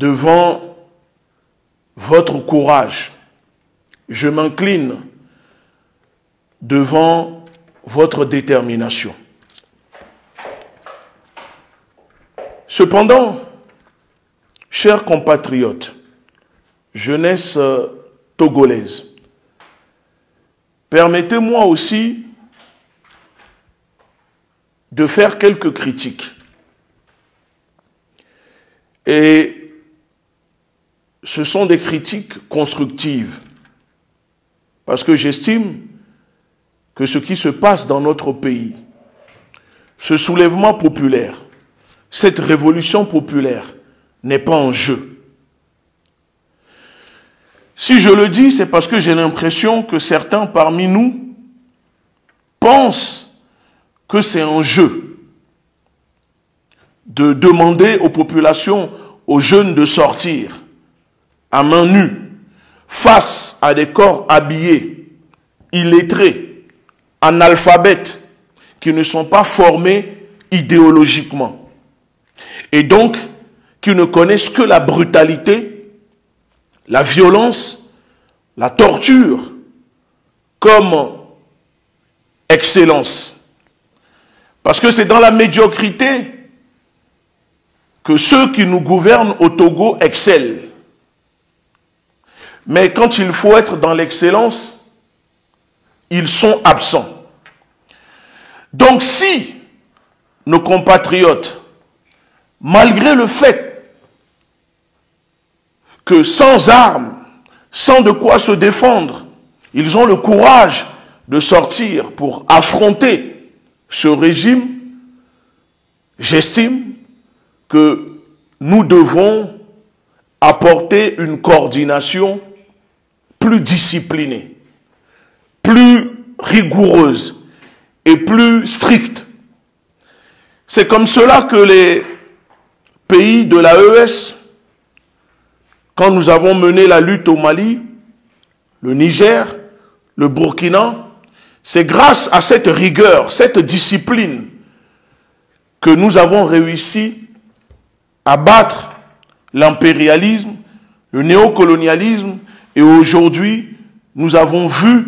devant votre courage. Je m'incline devant votre détermination. Cependant, chers compatriotes, jeunesse togolaise, permettez-moi aussi de faire quelques critiques. Et ce sont des critiques constructives, parce que j'estime que ce qui se passe dans notre pays, ce soulèvement populaire, cette révolution populaire n'est pas en jeu. Si je le dis, c'est parce que j'ai l'impression que certains parmi nous pensent que c'est un jeu de demander aux populations, aux jeunes de sortir à main nue face à des corps habillés, illettrés, analphabètes, qui ne sont pas formés idéologiquement. Et donc, qui ne connaissent que la brutalité, la violence, la torture comme excellence. Parce que c'est dans la médiocrité que ceux qui nous gouvernent au Togo excellent. Mais quand il faut être dans l'excellence, ils sont absents. Donc si nos compatriotes, malgré le fait que sans armes, sans de quoi se défendre, ils ont le courage de sortir pour affronter ce régime, j'estime que nous devons apporter une coordination plus disciplinée, plus rigoureuse et plus stricte. C'est comme cela que les pays de l'AES, quand nous avons mené la lutte au Mali, le Niger, le Burkina, c'est grâce à cette rigueur, cette discipline que nous avons réussi à battre l'impérialisme, le néocolonialisme, et aujourd'hui, nous avons vu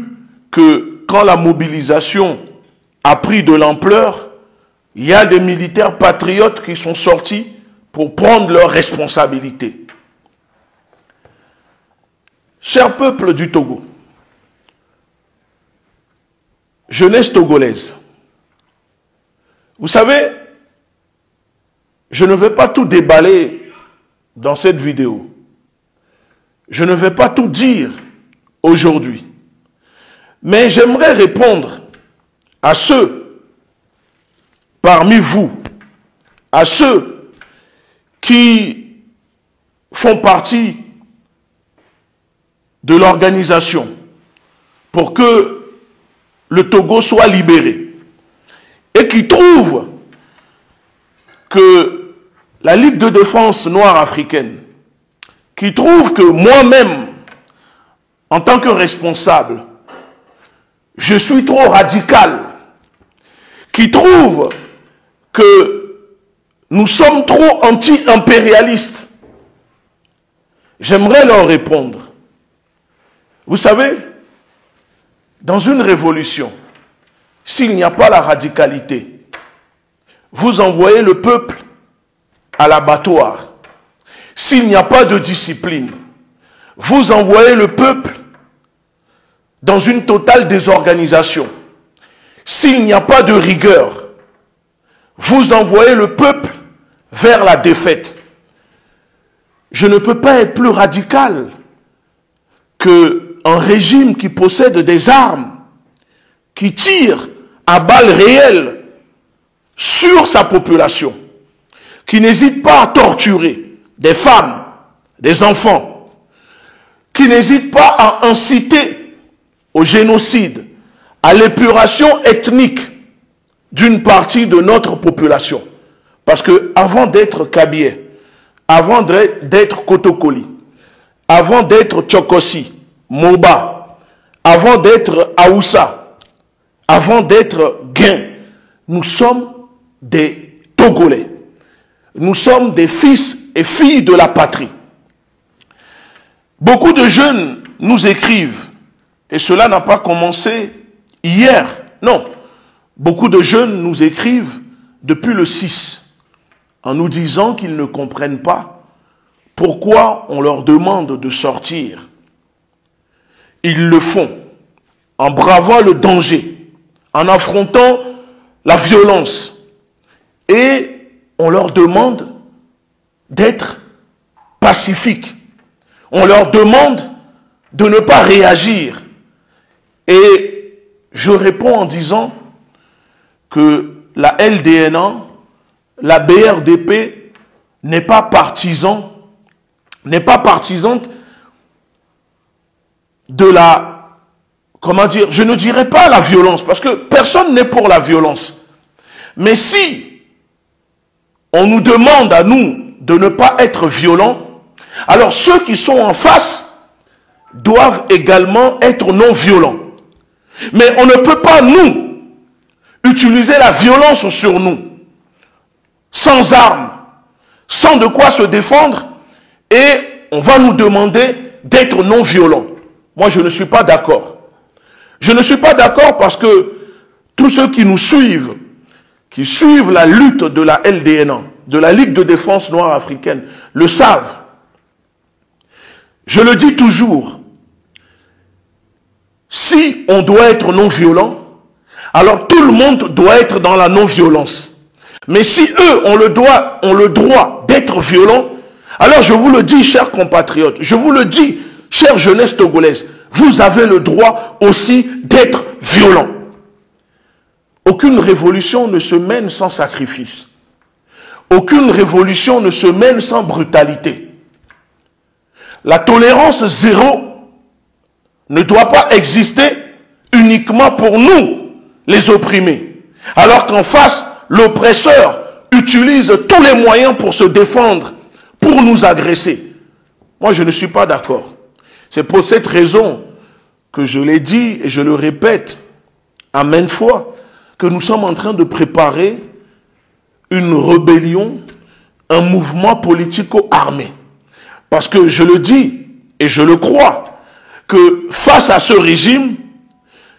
que quand la mobilisation a pris de l'ampleur, il y a des militaires patriotes qui sont sortis pour prendre leurs responsabilités. Cher peuple du Togo, jeunesse togolaise, vous savez, je ne vais pas tout déballer dans cette vidéo. Je ne vais pas tout dire aujourd'hui. Mais j'aimerais répondre à ceux parmi vous, à ceux qui font partie de l'organisation pour que le Togo soit libéré et qui trouvent que la Ligue de défense noire africaine, qui trouve que moi-même, en tant que responsable, je suis trop radical, qui trouve que nous sommes trop anti-impérialistes, j'aimerais leur répondre. Vous savez, dans une révolution, s'il n'y a pas la radicalité, vous envoyez le peuple à l'abattoir. S'il n'y a pas de discipline, vous envoyez le peuple dans une totale désorganisation. S'il n'y a pas de rigueur, vous envoyez le peuple vers la défaite. Je ne peux pas être plus radical qu'un régime qui possède des armes, qui tire à balles réelles sur sa population, qui n'hésite pas à torturer des femmes, des enfants, qui n'hésite pas à inciter au génocide, à l'épuration ethnique d'une partie de notre population. Parce que avant d'être Kabyé, avant d'être Kotokoli, avant d'être Tchokosi, Moba, avant d'être Aoussa, avant d'être Guin, nous sommes des Togolais. Nous sommes des fils et filles de la patrie. Beaucoup de jeunes nous écrivent, et cela n'a pas commencé hier, non. Beaucoup de jeunes nous écrivent depuis le 6, en nous disant qu'ils ne comprennent pas pourquoi on leur demande de sortir. Ils le font en bravant le danger, en affrontant la violence. Et on leur demande d'être pacifiques. On leur demande de ne pas réagir. Et je réponds en disant que la LDNA, la BRDP n'est pas partisane de la, comment dire, je ne dirais pas la violence, parce que personne n'est pour la violence. Mais si on nous demande à nous de ne pas être violents, alors ceux qui sont en face doivent également être non violents. Mais on ne peut pas, nous, utiliser la violence sur nous, sans armes, sans de quoi se défendre, et on va nous demander d'être non violents. Moi, je ne suis pas d'accord. Je ne suis pas d'accord parce que tous ceux qui nous suivent, qui suivent la lutte de la LDNA, de la Ligue de défense noire africaine, le savent. Je le dis toujours, si on doit être non violent, alors tout le monde doit être dans la non-violence. Mais si eux ont le droit d'être violents, alors je vous le dis, chers compatriotes, je vous le dis, chère jeunesse togolaise, vous avez le droit aussi d'être violents. Aucune révolution ne se mène sans sacrifice. Aucune révolution ne se mène sans brutalité. La tolérance zéro ne doit pas exister uniquement pour nous, les opprimés. Alors qu'en face, l'oppresseur utilise tous les moyens pour se défendre, pour nous agresser. Moi, je ne suis pas d'accord. C'est pour cette raison que je l'ai dit et je le répète à maintes fois, que nous sommes en train de préparer une rébellion, un mouvement politico-armé. Parce que je le dis et je le crois, que face à ce régime,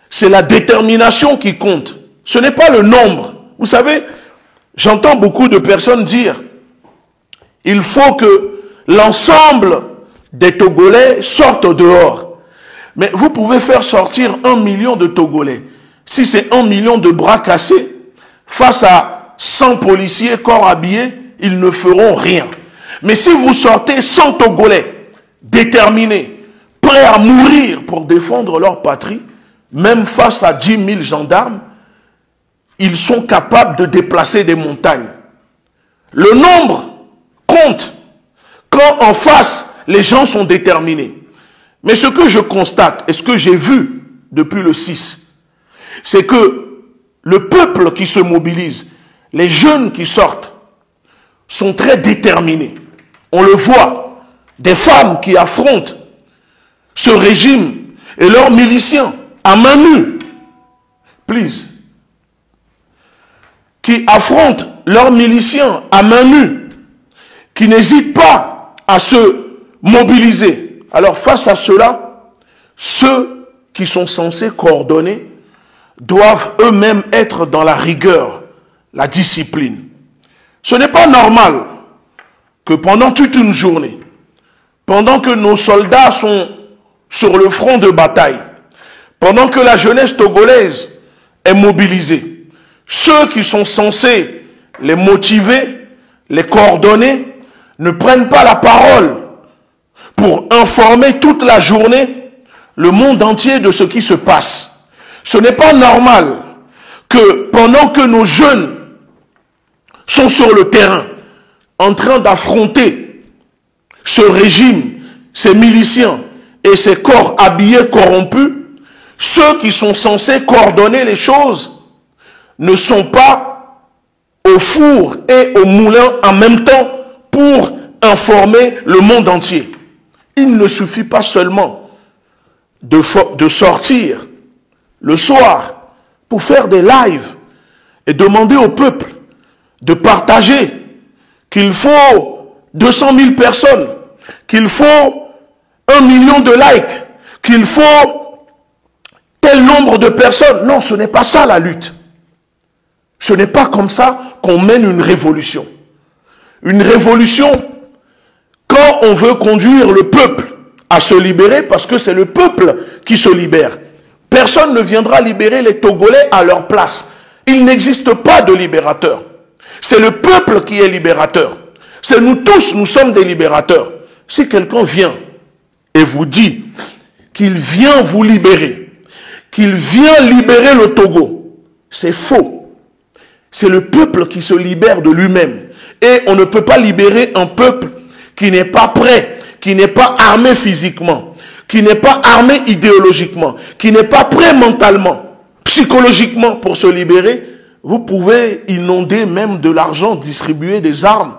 c'est la détermination qui compte. Ce n'est pas le nombre. Vous savez, j'entends beaucoup de personnes dire il faut que l'ensemble des Togolais sortent dehors. Mais vous pouvez faire sortir 1 million de Togolais. Si c'est 1 million de bras cassés, face à 100 policiers corps habillés, ils ne feront rien. Mais si vous sortez 100 Togolais déterminés, prêts à mourir pour défendre leur patrie, même face à 10 000 gendarmes, ils sont capables de déplacer des montagnes. Le nombre compte quand en face, les gens sont déterminés. Mais ce que je constate et ce que j'ai vu depuis le 6, c'est que le peuple qui se mobilise, les jeunes qui sortent, sont très déterminés. On le voit, des femmes qui affrontent ce régime et leurs miliciens à main nue, please, qui affrontent leurs miliciens à main nue, qui n'hésitent pas à se mobiliser. Alors face à cela, ceux qui sont censés coordonner doivent eux-mêmes être dans la rigueur, la discipline. Ce n'est pas normal que pendant toute une journée, pendant que nos soldats sont sur le front de bataille, pendant que la jeunesse togolaise est mobilisée, ceux qui sont censés les motiver, les coordonner, ne prennent pas la parole pour informer toute la journée le monde entier de ce qui se passe. Ce n'est pas normal que pendant que nos jeunes sont sur le terrain, en train d'affronter ce régime, ces miliciens et ces corps habillés corrompus, ceux qui sont censés coordonner les choses ne sont pas au four et au moulin en même temps pour informer le monde entier. Il ne suffit pas seulement de sortir le soir pour faire des lives et demander au peuple de partager qu'il faut 200 000 personnes, qu'il faut 1 million de likes, qu'il faut tel nombre de personnes. Non, ce n'est pas ça la lutte. Ce n'est pas comme ça qu'on mène une révolution. Une révolution, quand on veut conduire le peuple à se libérer, parce que c'est le peuple qui se libère. Personne ne viendra libérer les Togolais à leur place. Il n'existe pas de libérateur. C'est le peuple qui est libérateur. C'est nous tous, nous sommes des libérateurs. Si quelqu'un vient et vous dit qu'il vient vous libérer, qu'il vient libérer le Togo, c'est faux. C'est le peuple qui se libère de lui-même. Et on ne peut pas libérer un peuple qui n'est pas prêt, qui n'est pas armé physiquement, qui n'est pas armé idéologiquement, qui n'est pas prêt mentalement, psychologiquement pour se libérer. Vous pouvez inonder même de l'argent, distribuer des armes.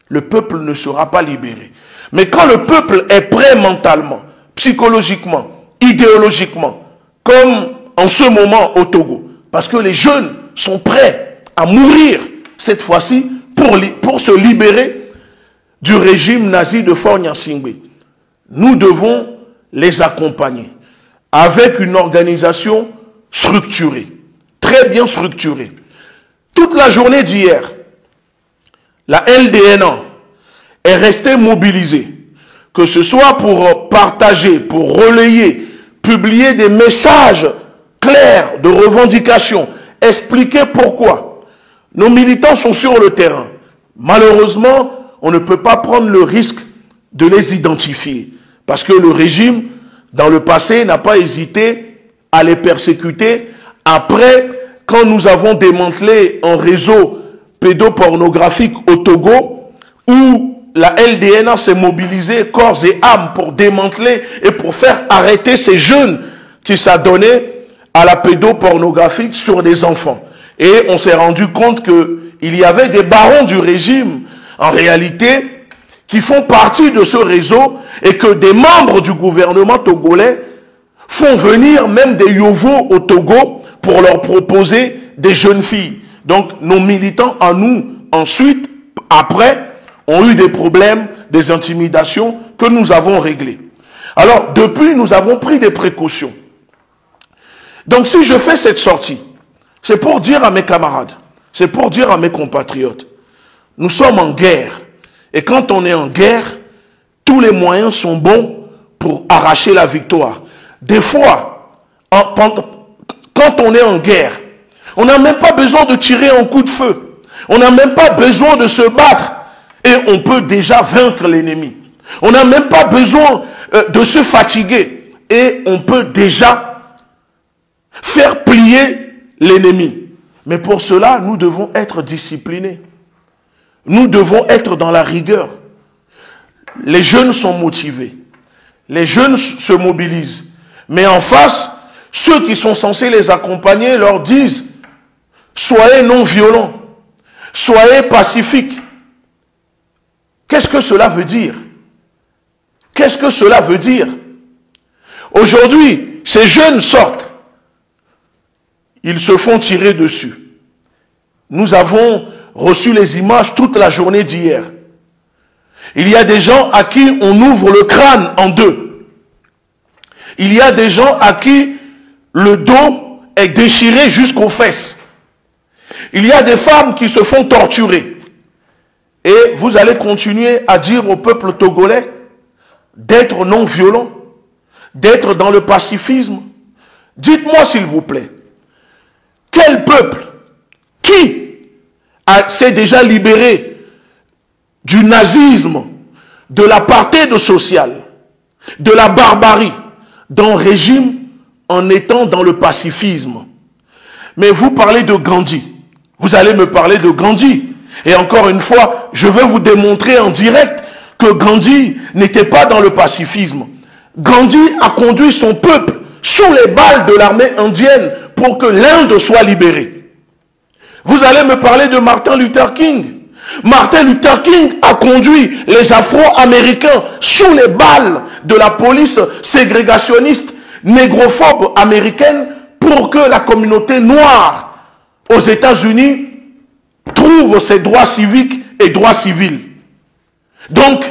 Le peuple ne sera pas libéré. Mais quand le peuple est prêt mentalement, psychologiquement, idéologiquement, comme en ce moment au Togo, parce que les jeunes sont prêts à mourir cette fois-ci pour se libérer du régime nazi de Faure Gnassingbé. Nous devons les accompagner avec une organisation structurée, très bien structurée. Toute la journée d'hier, la LDNA est restée mobilisée, que ce soit pour partager, pour relayer, publier des messages clairs de revendication, expliquer pourquoi. Nos militants sont sur le terrain. Malheureusement, on ne peut pas prendre le risque de les identifier, parce que le régime, dans le passé, n'a pas hésité à les persécuter. Après, quand nous avons démantelé un réseau pédopornographique au Togo, où la LDNA s'est mobilisée corps et âme pour démanteler et pour faire arrêter ces jeunes qui s'adonnaient à la pédopornographie sur des enfants. Et on s'est rendu compte qu'il y avait des barons du régime, en réalité, qui font partie de ce réseau et que des membres du gouvernement togolais font venir même des Yovos au Togo pour leur proposer des jeunes filles. Donc nos militants à nous, ensuite, après, ont eu des problèmes, des intimidations que nous avons réglés. Alors, depuis, nous avons pris des précautions. Donc si je fais cette sortie, c'est pour dire à mes camarades, c'est pour dire à mes compatriotes, nous sommes en guerre. Et quand on est en guerre, tous les moyens sont bons pour arracher la victoire. Des fois, quand on est en guerre, on n'a même pas besoin de tirer un coup de feu. On n'a même pas besoin de se battre. Et on peut déjà vaincre l'ennemi. On n'a même pas besoin de se fatiguer. Et on peut déjà faire plier l'ennemi. Mais pour cela, nous devons être disciplinés. Nous devons être dans la rigueur. Les jeunes sont motivés. Les jeunes se mobilisent. Mais en face, ceux qui sont censés les accompagner leur disent « Soyez non violents, soyez pacifiques ». Qu'est-ce que cela veut dire? Qu'est-ce que cela veut dire? Aujourd'hui, ces jeunes sortent. Ils se font tirer dessus. Nous avons reçu les images toute la journée d'hier. Il y a des gens à qui on ouvre le crâne en deux. Il y a des gens à qui le dos est déchiré jusqu'aux fesses. Il y a des femmes qui se font torturer. Et vous allez continuer à dire au peuple togolais d'être non violent, d'être dans le pacifisme. Dites-moi s'il vous plaît, quel peuple qui s'est déjà libéré du nazisme, de l'apartheid social, de la barbarie, d'un régime en étant dans le pacifisme? Mais vous parlez de Gandhi, vous allez me parler de Gandhi. Et encore une fois, je vais vous démontrer en direct que Gandhi n'était pas dans le pacifisme. Gandhi a conduit son peuple sous les balles de l'armée indienne pour que l'Inde soit libérée. Vous allez me parler de Martin Luther King. Martin Luther King a conduit les Afro-Américains sous les balles de la police ségrégationniste négrophobe américaine pour que la communauté noire aux États-Unis trouve ses droits civiques et droits civils. Donc,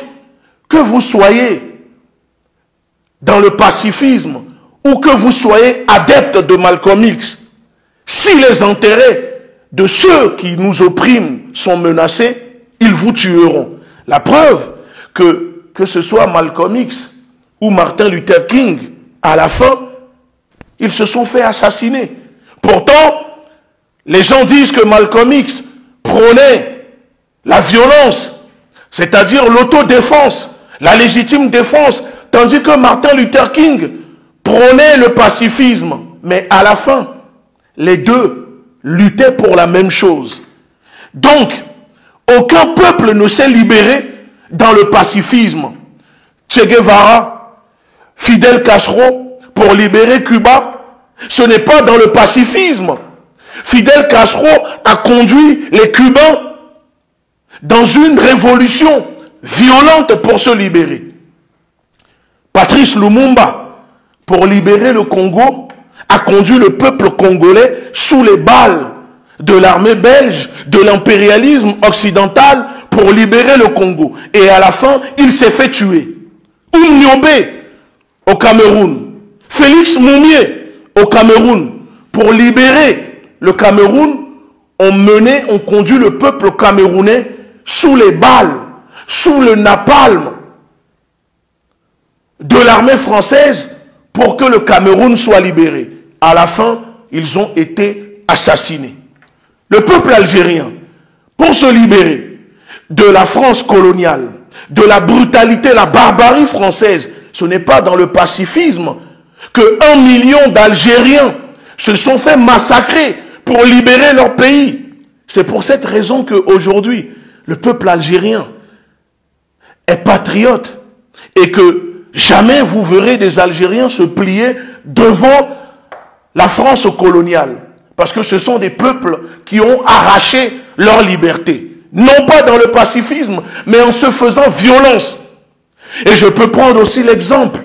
que vous soyez dans le pacifisme, ou que vous soyez adepte de Malcolm X, si les intérêts de ceux qui nous oppriment sont menacés, ils vous tueront. La preuve que ce soit Malcolm X ou Martin Luther King, à la fin, ils se sont fait assassiner. Pourtant, les gens disent que Malcolm X prônait la violence, c'est-à-dire l'autodéfense, la légitime défense, tandis que Martin Luther King prônait le pacifisme. Mais à la fin, les deux luttaient pour la même chose. Donc, aucun peuple ne s'est libéré dans le pacifisme. Che Guevara, Fidel Castro, pour libérer Cuba, ce n'est pas dans le pacifisme. Fidel Castro a conduit les Cubains dans une révolution violente pour se libérer. Patrice Lumumba, pour libérer le Congo, a conduit le peuple congolais sous les balles de l'armée belge, de l'impérialisme occidental pour libérer le Congo. Et à la fin, il s'est fait tuer. Oumniobé au Cameroun, Félix Moumié au Cameroun, pour libérer le Cameroun, ont conduit le peuple camerounais sous les balles, sous le napalm de l'armée française pour que le Cameroun soit libéré. À la fin, ils ont été assassinés. Le peuple algérien, pour se libérer de la France coloniale, de la brutalité, la barbarie française, ce n'est pas dans le pacifisme que 1 million d'Algériens se sont fait massacrer pour libérer leur pays. C'est pour cette raison qu'aujourd'hui, le peuple algérien est patriote et que jamais vous verrez des Algériens se plier devant la France coloniale. Parce que ce sont des peuples qui ont arraché leur liberté. Non pas dans le pacifisme, mais en se faisant violence. Et je peux prendre aussi l'exemple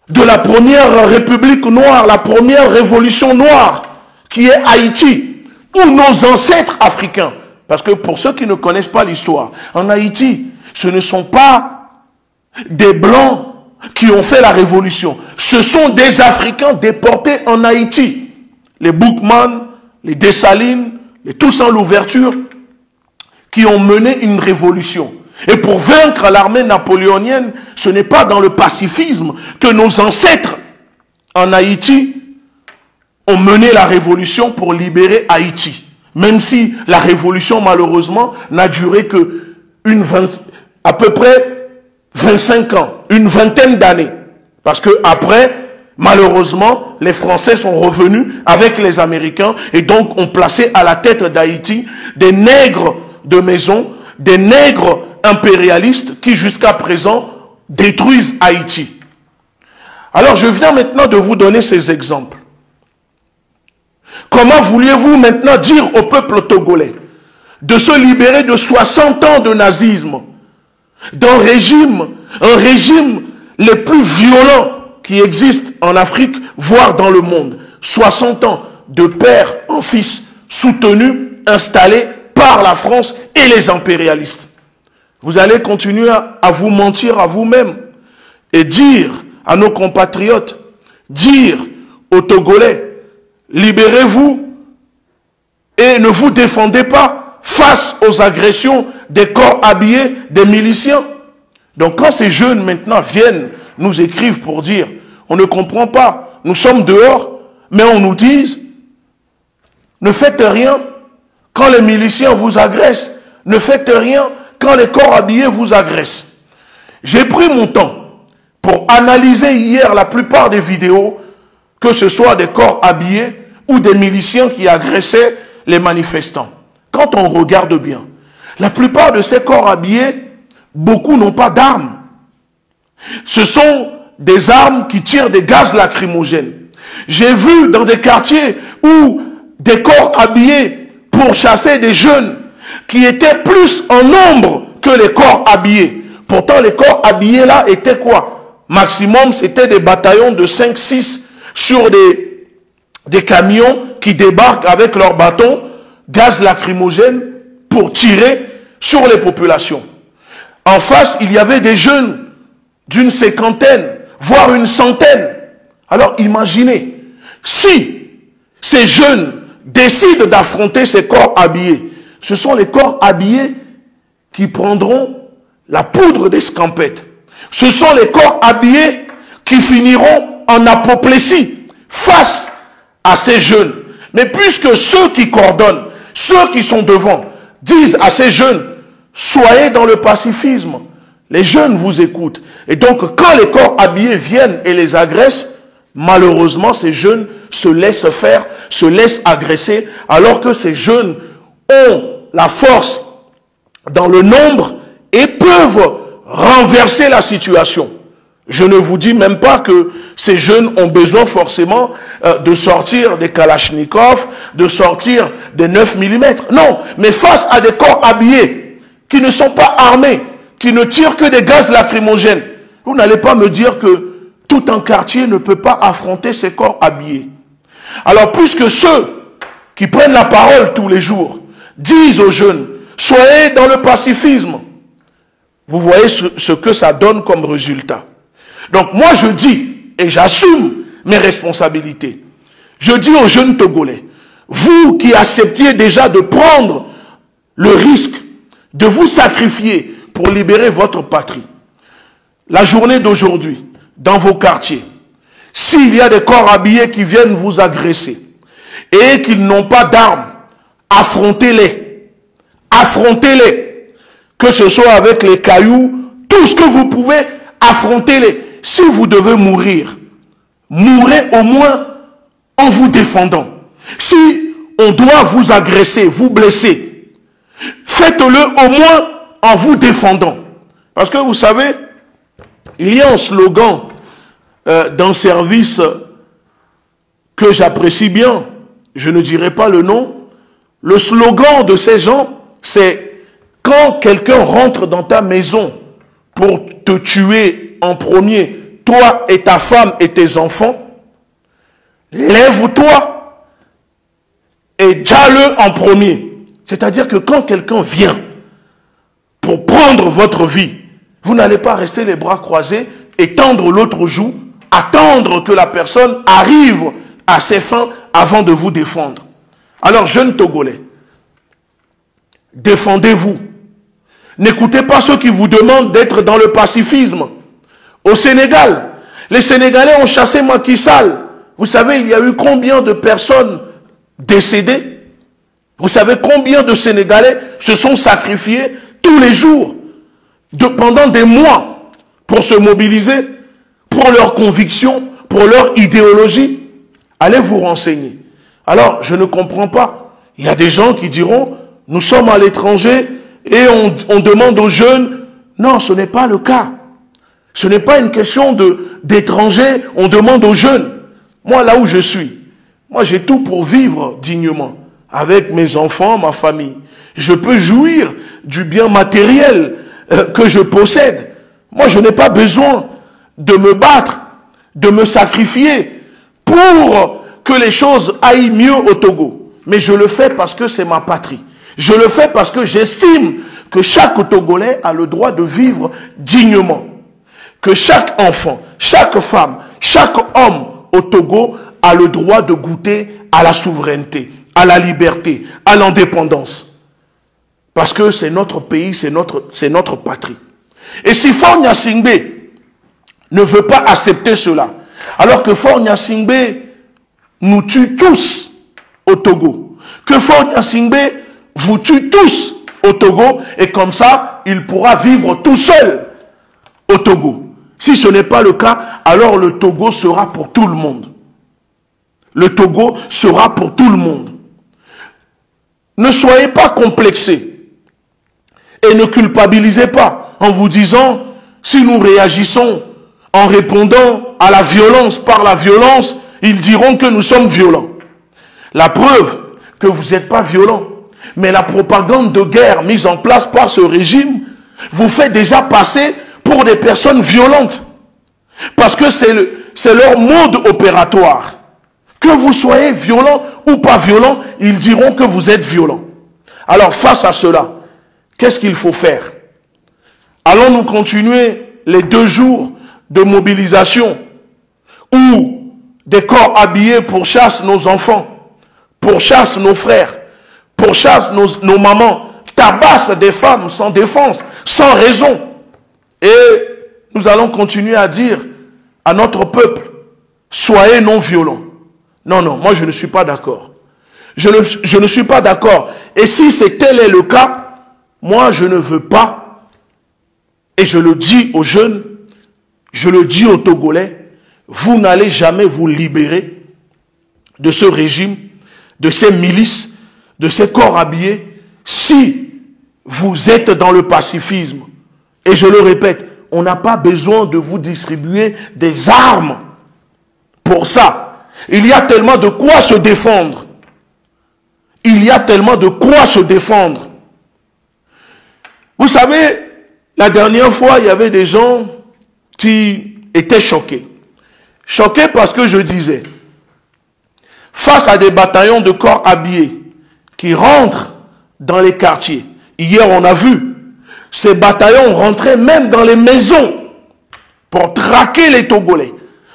de la première république noire, la première révolution noire, qui est Haïti, où nos ancêtres africains, parce que pour ceux qui ne connaissent pas l'histoire, en Haïti, ce ne sont pas des Blancs qui ont fait la révolution. Ce sont des Africains déportés en Haïti. Les Boukman, les Dessalines, les Toussaint Louverture, qui ont mené une révolution. Et pour vaincre l'armée napoléonienne, ce n'est pas dans le pacifisme que nos ancêtres en Haïti ont mené la révolution pour libérer Haïti. Même si la révolution, malheureusement, n'a duré que à peu près 25 ans, une vingtaine d'années. Parce que après, malheureusement, les Français sont revenus avec les Américains et donc ont placé à la tête d'Haïti des nègres de maison, des nègres impérialistes qui jusqu'à présent détruisent Haïti. Alors je viens maintenant de vous donner ces exemples. Comment vouliez-vous maintenant dire au peuple togolais de se libérer de 60 ans de nazisme, d'un régime, un régime le plus violent qui existe en Afrique, voire dans le monde. 60 ans de père en fils, soutenus, installés par la France et les impérialistes. Vous allez continuer à vous mentir à vous-même et dire à nos compatriotes, dire aux Togolais, libérez-vous et ne vous défendez pas face aux agressions des corps habillés des miliciens. Donc quand ces jeunes maintenant viennent, nous écrivent pour dire, on ne comprend pas, nous sommes dehors, mais on nous dit, ne faites rien quand les miliciens vous agressent, ne faites rien quand les corps habillés vous agressent. J'ai pris mon temps pour analyser hier la plupart des vidéos, que ce soit des corps habillés ou des miliciens qui agressaient les manifestants. Quand on regarde bien, la plupart de ces corps habillés, beaucoup n'ont pas d'armes. Ce sont des armes qui tirent des gaz lacrymogènes. J'ai vu dans des quartiers où des corps habillés pour chasser des jeunes qui étaient plus en nombre que les corps habillés. Pourtant, les corps habillés là étaient quoi? Maximum, c'était des bataillons de 5-6 sur des camions qui débarquent avec leurs bâtons, gaz lacrymogène pour tirer sur les populations. En face, il y avait des jeunes d'une cinquantaine, voire une centaine. Alors imaginez, si ces jeunes décident d'affronter ces corps habillés, ce sont les corps habillés qui prendront la poudre d'escampette. Ce sont les corps habillés qui finiront en apoplexie face à ces jeunes. Mais puisque ceux qui coordonnent, ceux qui sont devant, disent à ces jeunes, soyez dans le pacifisme, les jeunes vous écoutent. Et donc, quand les corps habillés viennent et les agressent, malheureusement, ces jeunes se laissent faire, se laissent agresser, alors que ces jeunes ont la force dans le nombre et peuvent renverser la situation. Je ne vous dis même pas que ces jeunes ont besoin forcément de sortir des Kalachnikov, de sortir des 9 mm. Non, mais face à des corps habillés qui ne sont pas armés, qui ne tirent que des gaz lacrymogènes, vous n'allez pas me dire que tout un quartier ne peut pas affronter ces corps habillés. Alors, puisque ceux qui prennent la parole tous les jours disent aux jeunes, soyez dans le pacifisme, vous voyez ce que ça donne comme résultat. Donc moi je dis, et j'assume mes responsabilités, je dis aux jeunes Togolais, vous qui acceptiez déjà de prendre le risque de vous sacrifier pour libérer votre patrie, la journée d'aujourd'hui, dans vos quartiers, s'il y a des corps habillés qui viennent vous agresser et qu'ils n'ont pas d'armes, affrontez-les. Affrontez-les. Que ce soit avec les cailloux, tout ce que vous pouvez, affrontez-les. Si vous devez mourir, mourrez au moins en vous défendant. Si on doit vous agresser, vous blesser, faites-le au moins en vous défendant. Parce que vous savez, il y a un slogan d'un service que j'apprécie bien, je ne dirai pas le nom. Le slogan de ces gens, c'est quand quelqu'un rentre dans ta maison pour te tuer en premier, toi et ta femme et tes enfants, lève-toi et déjà-le en premier. C'est-à-dire que quand quelqu'un vient pour prendre votre vie, vous n'allez pas rester les bras croisés et tendre l'autre joue, attendre que la personne arrive à ses fins avant de vous défendre. Alors, jeunes Togolais, défendez-vous. N'écoutez pas ceux qui vous demandent d'être dans le pacifisme. Au Sénégal, les Sénégalais ont chassé Macky Sall. Vous savez, il y a eu combien de personnes décédées? Vous savez combien de Sénégalais se sont sacrifiés tous les jours, pendant des mois, pour se mobiliser, pour leurs convictions, pour leur idéologie? Allez vous renseigner. Alors, je ne comprends pas. Il y a des gens qui diront, nous sommes à l'étranger et on demande aux jeunes. Non, ce n'est pas le cas. Ce n'est pas une question d'étrangers, on demande aux jeunes. Moi, là où je suis, moi j'ai tout pour vivre dignement, avec mes enfants, ma famille. Je peux jouir du bien matériel que je possède. Moi, je n'ai pas besoin de me battre, de me sacrifier pour que les choses aillent mieux au Togo. Mais je le fais parce que c'est ma patrie. Je le fais parce que j'estime que chaque Togolais a le droit de vivre dignement. Que chaque enfant, chaque femme, chaque homme au Togo a le droit de goûter à la souveraineté, à la liberté, à l'indépendance. Parce que c'est notre pays, c'est notre patrie. Et si Faure Gnassingbé ne veut pas accepter cela, alors que Faure Gnassingbé nous tue tous au Togo, que Faure Gnassingbé vous tue tous au Togo, et comme ça, il pourra vivre tout seul au Togo. Si ce n'est pas le cas, alors le Togo sera pour tout le monde. Le Togo sera pour tout le monde. Ne soyez pas complexés et ne culpabilisez pas en vous disant, si nous réagissons en répondant à la violence par la violence, ils diront que nous sommes violents. La preuve que vous n'êtes pas violents, mais la propagande de guerre mise en place par ce régime vous fait déjà passer pour des personnes violentes. Parce que c'est leur mode opératoire. Que vous soyez violent ou pas violent, ils diront que vous êtes violent. Alors face à cela, qu'est-ce qu'il faut faire? Allons-nous continuer les 2 jours de mobilisation où des corps habillés pourchassent nos enfants, pourchassent nos frères, pourchassent nos mamans, tabassent des femmes sans défense, sans raison. Et nous allons continuer à dire à notre peuple, soyez non violents. Non, non, moi je ne suis pas d'accord. Je ne suis pas d'accord. Et si tel est le cas, moi je ne veux pas, et je le dis aux jeunes, je le dis aux Togolais, vous n'allez jamais vous libérer de ce régime, de ces milices, de ces corps habillés, si vous êtes dans le pacifisme. Et je le répète, on n'a pas besoin de vous distribuer des armes pour ça. Il y a tellement de quoi se défendre. Il y a tellement de quoi se défendre. Vous savez, la dernière fois, il y avait des gens qui étaient choqués. Choqués parce que je disais, face à des bataillons de corps habillés qui rentrent dans les quartiers, hier on a vu, ces bataillons rentraient même dans les maisons pour traquer les Togolais,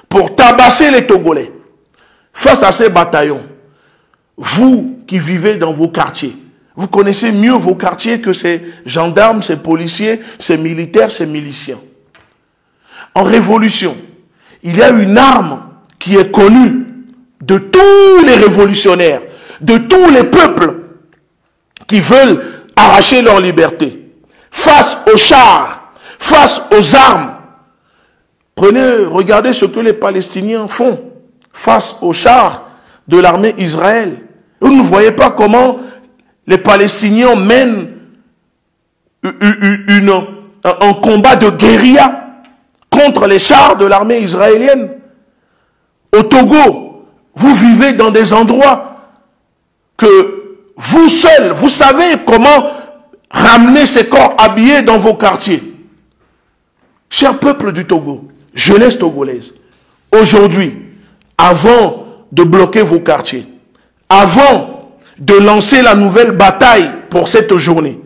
pour tabasser les Togolais. Face à ces bataillons, vous qui vivez dans vos quartiers, vous connaissez mieux vos quartiers que ces gendarmes, ces policiers, ces militaires, ces miliciens. En révolution, il y a une arme qui est connue de tous les révolutionnaires, de tous les peuples qui veulent arracher leur liberté. Face aux chars, face aux armes. Regardez ce que les Palestiniens font face aux chars de l'armée Israël. Vous ne voyez pas comment les Palestiniens mènent un combat de guérilla contre les chars de l'armée israélienne. Au Togo, vous vivez dans des endroits que vous seuls, vous savez comment ramener ces corps habillés dans vos quartiers. Cher peuple du Togo, jeunesse togolaise, aujourd'hui, avant de bloquer vos quartiers, avant de lancer la nouvelle bataille pour cette journée,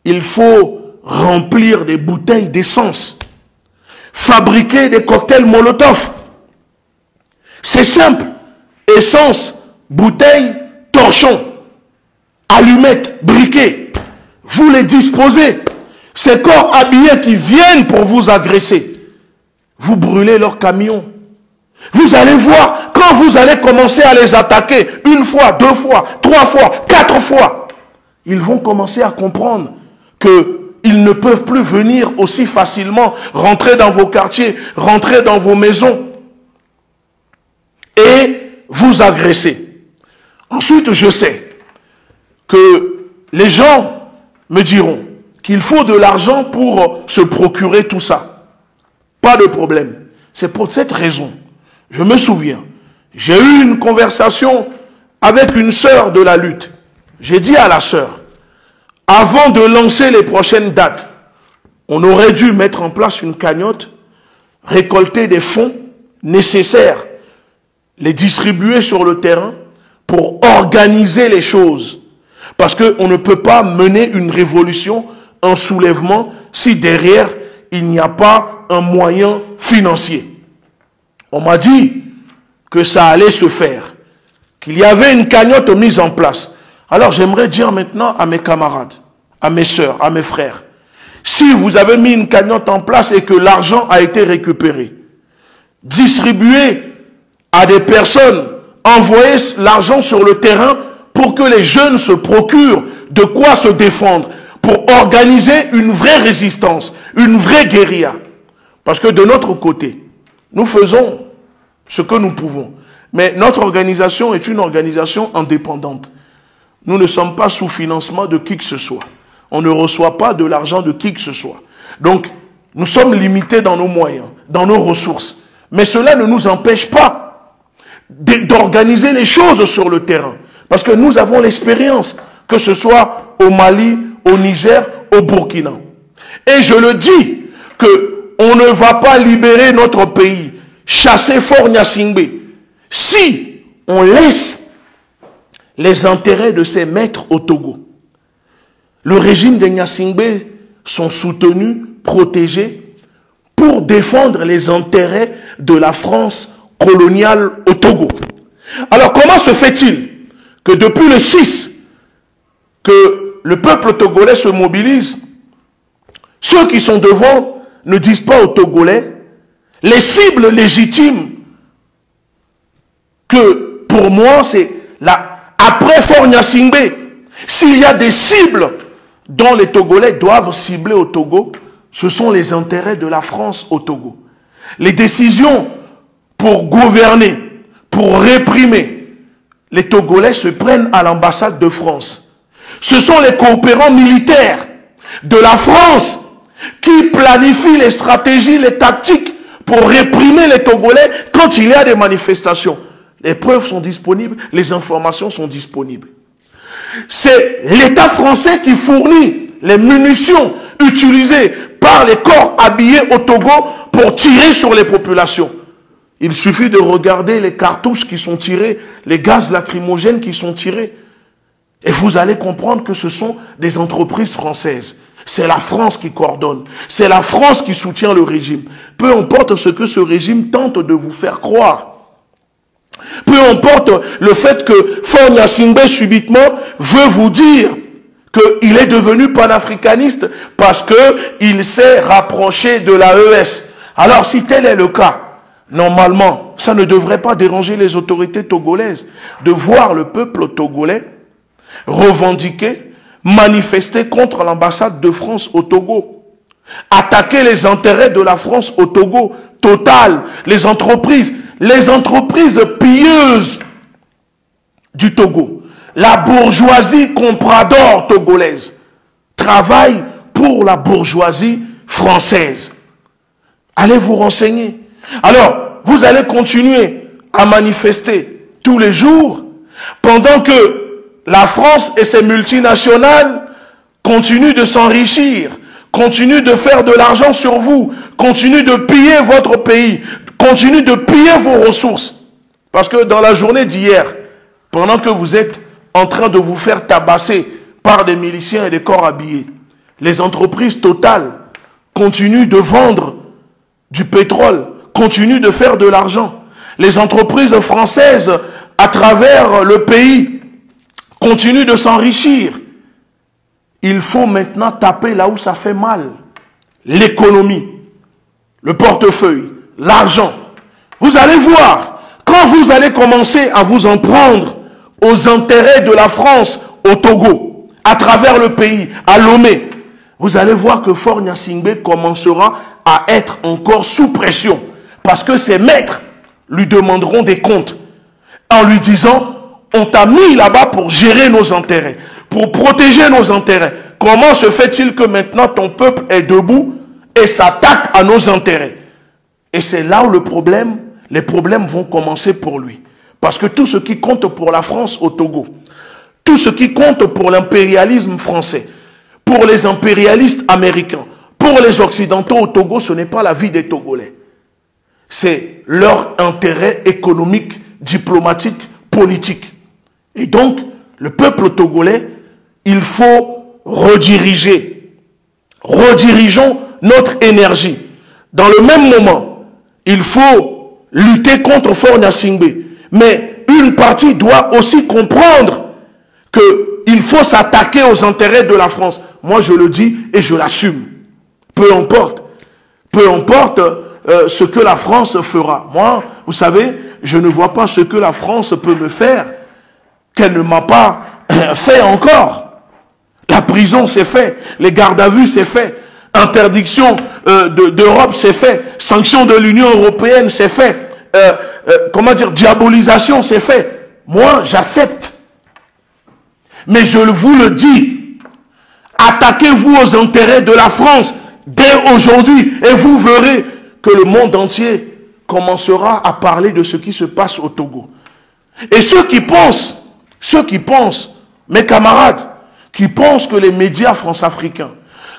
il faut remplir des bouteilles d'essence, fabriquer des cocktails Molotov. C'est simple. Essence, bouteille, torchon, allumettes, briquets. Vous les disposez. Ces corps habillés qui viennent pour vous agresser, vous brûlez leurs camions. Vous allez voir, quand vous allez commencer à les attaquer, une fois, deux fois, trois fois, quatre fois, ils vont commencer à comprendre qu'ils ne peuvent plus venir aussi facilement, rentrer dans vos quartiers, rentrer dans vos maisons et vous agresser. Ensuite, je sais que les gens me diront qu'il faut de l'argent pour se procurer tout ça. Pas de problème. C'est pour cette raison. Je me souviens, j'ai eu une conversation avec une sœur de la lutte. J'ai dit à la sœur, avant de lancer les prochaines dates, on aurait dû mettre en place une cagnotte, récolter des fonds nécessaires, les distribuer sur le terrain pour organiser les choses. Parce qu'on ne peut pas mener une révolution, un soulèvement, si derrière, il n'y a pas un moyen financier. On m'a dit que ça allait se faire, qu'il y avait une cagnotte mise en place. Alors j'aimerais dire maintenant à mes camarades, à mes sœurs, à mes frères, si vous avez mis une cagnotte en place et que l'argent a été récupéré, distribuez à des personnes, envoyez l'argent sur le terrain pour que les jeunes se procurent de quoi se défendre, pour organiser une vraie résistance, une vraie guérilla. Parce que de notre côté, nous faisons ce que nous pouvons. Mais notre organisation est une organisation indépendante. Nous ne sommes pas sous financement de qui que ce soit. On ne reçoit pas de l'argent de qui que ce soit. Donc, nous sommes limités dans nos moyens, dans nos ressources. Mais cela ne nous empêche pas d'organiser les choses sur le terrain. Parce que nous avons l'expérience, que ce soit au Mali, au Niger, au Burkina. Et je le dis, qu'on ne va pas libérer notre pays, chasser Fort Gnassingbé, si on laisse les intérêts de ses maîtres au Togo. Le régime de Gnassingbé sont soutenus, protégés, pour défendre les intérêts de la France coloniale au Togo. Alors comment se fait-il que depuis le 6, que le peuple togolais se mobilise, ceux qui sont devant ne disent pas aux Togolais les cibles légitimes que pour moi c'est là, après Faure Gnassingbé, s'il y a des cibles dont les Togolais doivent cibler au Togo, ce sont les intérêts de la France au Togo. Les décisions pour gouverner, pour réprimer, les Togolais se prennent à l'ambassade de France. Ce sont les coopérants militaires de la France qui planifient les stratégies, les tactiques pour réprimer les Togolais quand il y a des manifestations. Les preuves sont disponibles, les informations sont disponibles. C'est l'État français qui fournit les munitions utilisées par les corps habillés au Togo pour tirer sur les populations. Il suffit de regarder les cartouches qui sont tirées, les gaz lacrymogènes qui sont tirés. Et vous allez comprendre que ce sont des entreprises françaises. C'est la France qui coordonne. C'est la France qui soutient le régime. Peu importe ce que ce régime tente de vous faire croire. Peu importe le fait que Faure Gnassingbé subitement veut vous dire qu'il est devenu panafricaniste parce qu'il s'est rapproché de l'AES. Alors si tel est le cas, normalement, ça ne devrait pas déranger les autorités togolaises de voir le peuple togolais revendiquer, manifester contre l'ambassade de France au Togo, attaquer les intérêts de la France au Togo, Total, les entreprises pilleuses du Togo, la bourgeoisie comprador togolaise, travaille pour la bourgeoisie française. Allez vous renseigner. Alors, vous allez continuer à manifester tous les jours pendant que la France et ses multinationales continuent de s'enrichir, continuent de faire de l'argent sur vous, continuent de piller votre pays, continuent de piller vos ressources. Parce que dans la journée d'hier, pendant que vous êtes en train de vous faire tabasser par des miliciens et des corps habillés, les entreprises Total continuent de vendre du pétrole, continuent de faire de l'argent. Les entreprises françaises à travers le pays continuent de s'enrichir. Il faut maintenant taper là où ça fait mal. L'économie, le portefeuille, l'argent. Vous allez voir, quand vous allez commencer à vous en prendre aux intérêts de la France au Togo, à travers le pays, à Lomé, vous allez voir que Faure Gnassingbé commencera à être encore sous pression. Parce que ses maîtres lui demanderont des comptes en lui disant: on t'a mis là-bas pour gérer nos intérêts, pour protéger nos intérêts. Comment se fait-il que maintenant ton peuple est debout et s'attaque à nos intérêts? Et c'est là où les problèmes vont commencer pour lui. Parce que tout ce qui compte pour la France au Togo, tout ce qui compte pour l'impérialisme français, pour les impérialistes américains, pour les Occidentaux au Togo, ce n'est pas la vie des Togolais. C'est leur intérêt économique, diplomatique, politique. Et donc, le peuple togolais, il faut rediriger. Redirigeons notre énergie. Dans le même moment, il faut lutter contre Faure Gnassingbé. Mais une partie doit aussi comprendre qu'il faut s'attaquer aux intérêts de la France. Moi, je le dis et je l'assume. Peu importe ce que la France fera. Moi, vous savez, je ne vois pas ce que la France peut me faire qu'elle ne m'a pas fait encore. La prison, c'est fait. Les gardes à vue, c'est fait. Interdiction d'Europe, c'est fait. Sanction de l'Union européenne, c'est fait. Diabolisation, c'est fait. Moi, j'accepte. Mais je vous le dis, attaquez-vous aux intérêts de la France dès aujourd'hui et vous verrez que le monde entier commencera à parler de ce qui se passe au Togo. Et ceux qui pensent, mes camarades, qui pensent que les médias france-africains,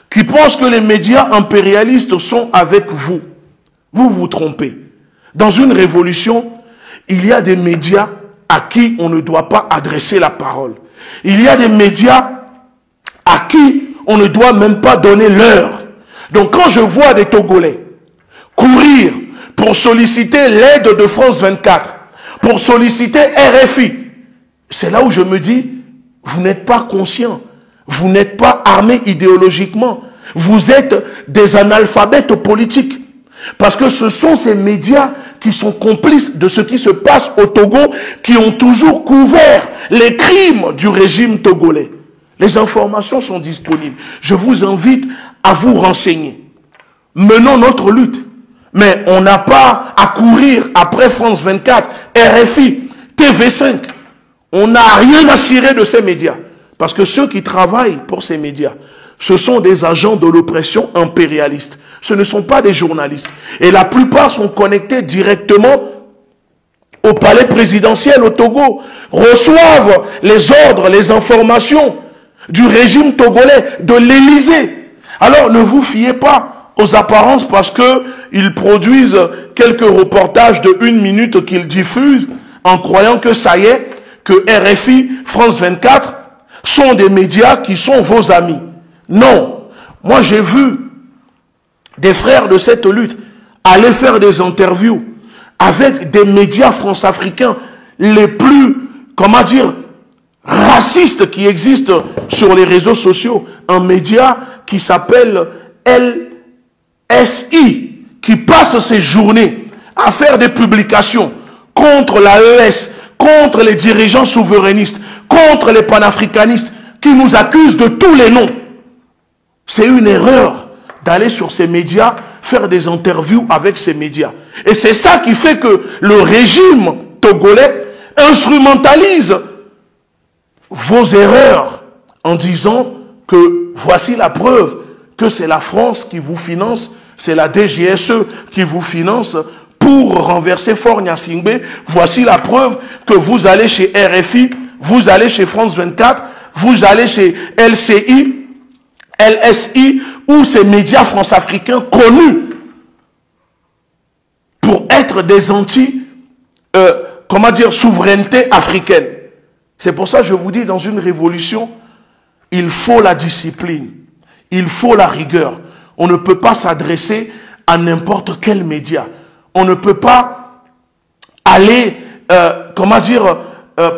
qui pensent que les médias impérialistes sont avec vous, vous vous trompez. Dans une révolution, il y a des médias à qui on ne doit pas adresser la parole. Il y a des médias à qui on ne doit même pas donner l'heure. Donc quand je vois des Togolais courir pour solliciter l'aide de France 24, pour solliciter RFI. C'est là où je me dis, vous n'êtes pas conscient, vous n'êtes pas armés idéologiquement, vous êtes des analphabètes politiques. Parce que ce sont ces médias qui sont complices de ce qui se passe au Togo, qui ont toujours couvert les crimes du régime togolais. Les informations sont disponibles. Je vous invite à vous renseigner. Menons notre lutte. Mais on n'a pas à courir après France 24, RFI, TV5. On n'a rien à cirer de ces médias. Parce que ceux qui travaillent pour ces médias, ce sont des agents de l'oppression impérialiste. Ce ne sont pas des journalistes. Et la plupart sont connectés directement au palais présidentiel au Togo, reçoivent les ordres, les informations du régime togolais, de l'Élysée. Alors ne vous fiez pas aux apparences parce qu'ils produisent quelques reportages de 1 minute qu'ils diffusent en croyant que ça y est, que RFI, France 24 sont des médias qui sont vos amis. Non. Moi j'ai vu des frères de cette lutte aller faire des interviews avec des médias france-africains les plus, comment dire, racistes qui existent sur les réseaux sociaux. Un média qui s'appelle LSI, qui passe ses journées à faire des publications contre l'AES, contre les dirigeants souverainistes, contre les panafricanistes, qui nous accusent de tous les noms. C'est une erreur d'aller sur ces médias, faire des interviews avec ces médias. Et c'est ça qui fait que le régime togolais instrumentalise vos erreurs en disant que voici la preuve que c'est la France qui vous finance, c'est la DGSE qui vous finance pour renverser Faure Gnassingbé. Voici la preuve que vous allez chez RFI, vous allez chez France 24, vous allez chez LCI, LSI, ou ces médias france-africains connus pour être des souveraineté africaine. C'est pour ça que je vous dis, dans une révolution, il faut la discipline, il faut la rigueur. On ne peut pas s'adresser à n'importe quel média. On ne peut pas aller,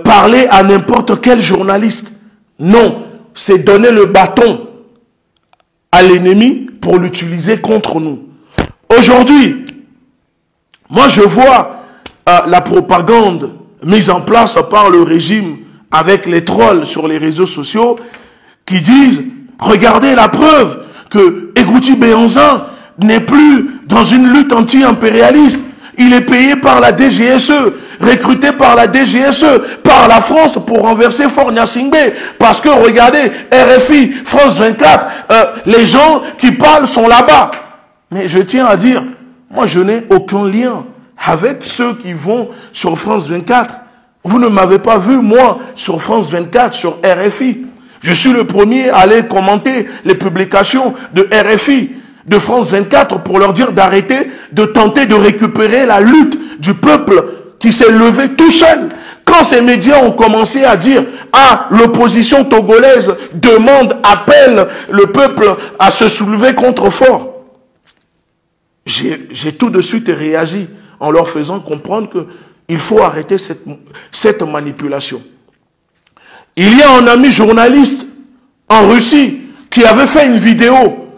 parler à n'importe quel journaliste. Non, c'est donner le bâton à l'ennemi pour l'utiliser contre nous. Aujourd'hui, moi je vois la propagande mise en place par le régime avec les trolls sur les réseaux sociaux qui disent, regardez la preuve que Egouti Béhanzin n'est plus dans une lutte anti-impérialiste. Il est payé par la DGSE, recruté par la DGSE, par la France pour renverser Faure Gnassingbé. Parce que, regardez, RFI, France 24, les gens qui parlent sont là-bas. Mais je tiens à dire, moi je n'ai aucun lien avec ceux qui vont sur France 24. Vous ne m'avez pas vu, moi, sur France 24, sur RFI. Je suis le premier à aller commenter les publications de RFI, de France 24, pour leur dire d'arrêter de tenter de récupérer la lutte du peuple qui s'est levé tout seul. Quand ces médias ont commencé à dire « Ah, l'opposition togolaise demande, appelle le peuple à se soulever contre Faure », j'ai tout de suite réagi en leur faisant comprendre qu'il faut arrêter cette manipulation. Il y a un ami journaliste en Russie qui avait fait une vidéo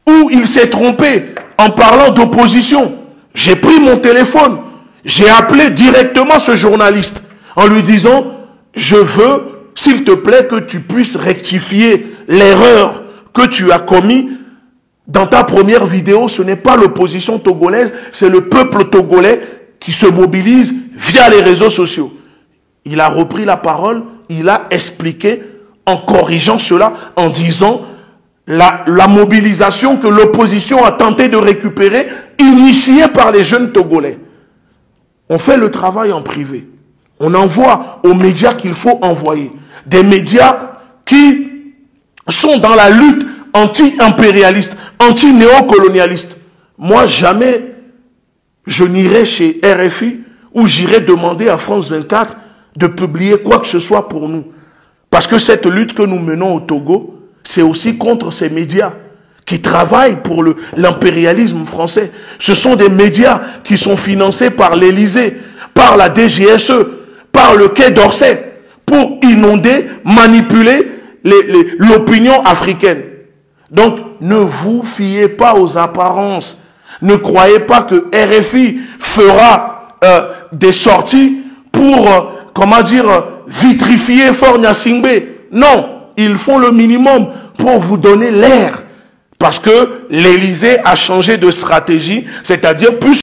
où il s'est trompé en parlant d'opposition. J'ai pris mon téléphone, j'ai appelé directement ce journaliste en lui disant « Je veux, s'il te plaît, que tu puisses rectifier l'erreur que tu as commise dans ta première vidéo. Ce n'est pas l'opposition togolaise, c'est le peuple togolais qui se mobilise via les réseaux sociaux. » Il a repris la parole, il a expliqué en corrigeant cela, en disant la mobilisation que l'opposition a tenté de récupérer, initiée par les jeunes Togolais. On fait le travail en privé. On envoie aux médias qu'il faut envoyer. Des médias qui sont dans la lutte anti-impérialiste, anti-néocolonialiste. Moi, jamais je n'irai chez RFI ou j'irai demander à France 24 de publier quoi que ce soit pour nous. Parce que cette lutte que nous menons au Togo, c'est aussi contre ces médias qui travaillent pour l'impérialisme français. Ce sont des médias qui sont financés par l'Élysée, par la DGSE, par le Quai d'Orsay, pour inonder, manipuler l'opinion africaine. Donc, ne vous fiez pas aux apparences. Ne croyez pas que RFI fera des sorties pour, comment dire, vitrifier Faure Gnassingbé. Non, ils font le minimum pour vous donner l'air. Parce que l'Élysée a changé de stratégie, c'est-à-dire plus